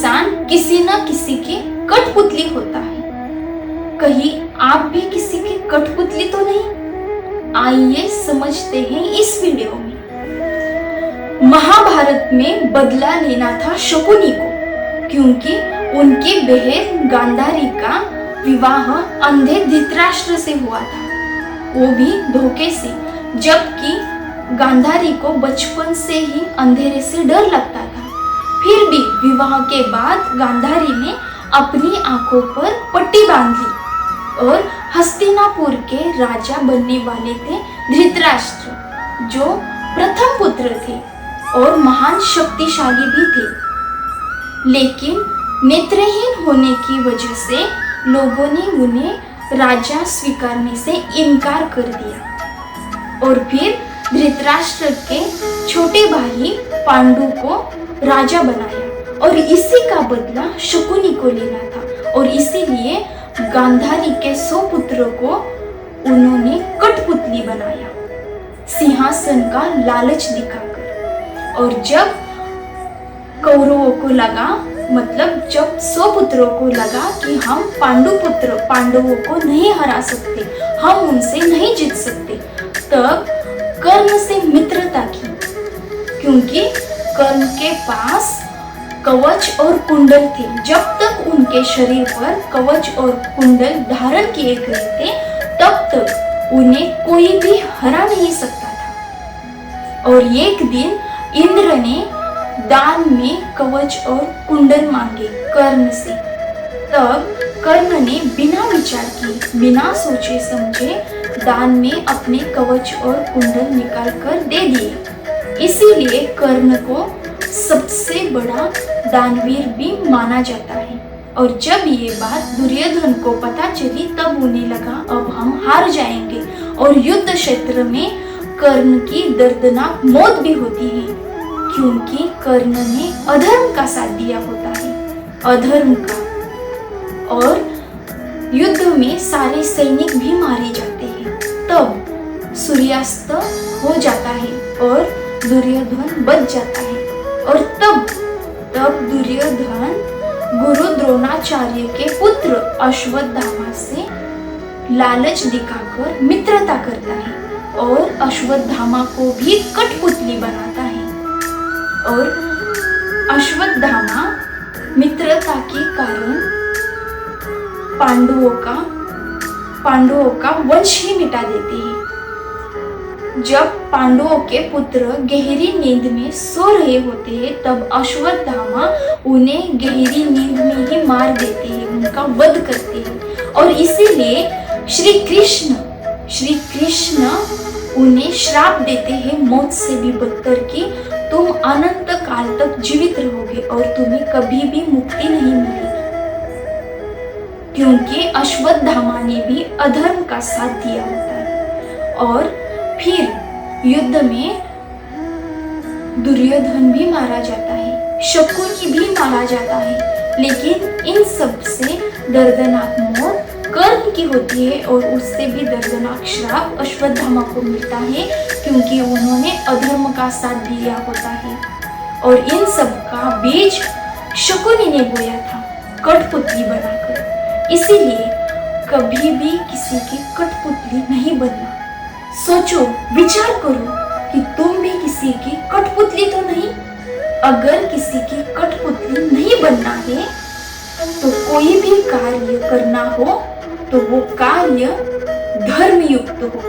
इंसान किसी न किसी की कठपुतली होता है। कहीं आप भी किसी की कठपुतली तो नहीं? आइए समझते हैं इस वीडियो में। महाभारत में बदला लेना था शकुनी को, क्योंकि उनकी बहन गांधारी का विवाह अंधे धृतराष्ट्र से हुआ था, वो भी धोखे से। जबकि गांधारी को बचपन से ही अंधेरे से डर लगता था। फिर भी विवाह के बाद गांधारी ने अपनी आंखों पर पट्टी बांध ली और हस्तिनापुर के राजा बनने वाले थे धृतराष्ट्र, जो प्रथम पुत्र थे और महान शक्तिशाली भी थे। लेकिन नेत्रहीन होने की वजह से लोगों ने उन्हें राजा स्वीकारने से इनकार कर दिया और फिर धृतराष्ट्र के छोटे भाई पांडु को राजा बनाया और इसी का बदला शकुनी को लेना था। और इसीलिए गांधारी के 100 पुत्रों को उन्होंने कठपुतली बनाया, सिंहासन का लालच दिखाकर। और जब कौरवों को लगा, मतलब जब 100 पुत्रों को लगा कि हम पांडवों को नहीं हरा सकते, हम उनसे नहीं जीत सकते, तब कर्ण से मित्रता की, क्योंकि कर्ण के पास कवच और कुंडल थे। जब तक उनके शरीर पर कवच और कुंडल धारण किए गए थे, तब तक उन्हें कोई भी हरा नहीं सकता था। और एक दिन इंद्र ने दान में कवच और कुंडल मांगे कर्ण से। तब कर्ण ने बिना विचार किए, बिना सोचे समझे दान में अपने कवच और कुंडल निकाल कर दे दिए। इसीलिए कर्ण को सबसे बड़ा दानवीर भी माना जाता है। और जब ये बात दुर्योधन को पता चली, तब उन्हें लगा अब हम हार जाएंगे और युद्ध क्षेत्र में कर्ण की दर्दनाक मौत भी होती है, क्योंकि कर्ण ने अधर्म का साथ दिया होता है, अधर्म का। और युद्ध में सारे सैनिक भी मारे जाते हैं। तब सूर्यास्त हो जाता है और दुर्योधन बच जाता है। और तब दुर्योधन गुरु द्रोणाचार्य के पुत्र अश्वत्थामा से लालच दिखाकर मित्रता करता है और अश्वत्थामा को भी कठपुतली बनाता है। और अश्वत्थामा मित्रता के कारण पांडवों का वंश ही मिटा देते हैं। जब पांडवों के पुत्र गहरी नींद में सो रहे होते हैं, तब अश्वत्थामा उन्हें गहरी नींद में ही मार देते हैं, उनका वध करते हैं। और इसीलिए श्री कृष्ण उन्हें श्राप देते हैं मौत से भी बदतर कि तुम अनंत काल तक जीवित रहोगे और तुम्हें कभी भी मुक्ति नहीं मिलेगी, क्योंकि अश्वत्थामा ने भी अधर्म का साथ दिया होता है। और फिर युद्ध में दुर्योधन भी मारा जाता है, शकुनी भी मारा जाता है। लेकिन इन सब से दर्दनाक मौत कर्ण की होती है और उससे भी दर्दनाक श्राप अश्वत्थामा को मिलता है, क्योंकि उन्होंने अधर्म का साथ दिया होता है। और इन सब का बीज शकुनी ने बोया था कठपुतली बनाकर। इसीलिए कभी भी किसी की कठपुतली नहीं बनना। सोचो, विचार करो कि तुम भी किसी की कठपुतली तो नहीं। अगर किसी की कठपुतली नहीं बनना है, तो कोई भी कार्य करना हो तो वो कार्य धर्मयुक्त हो।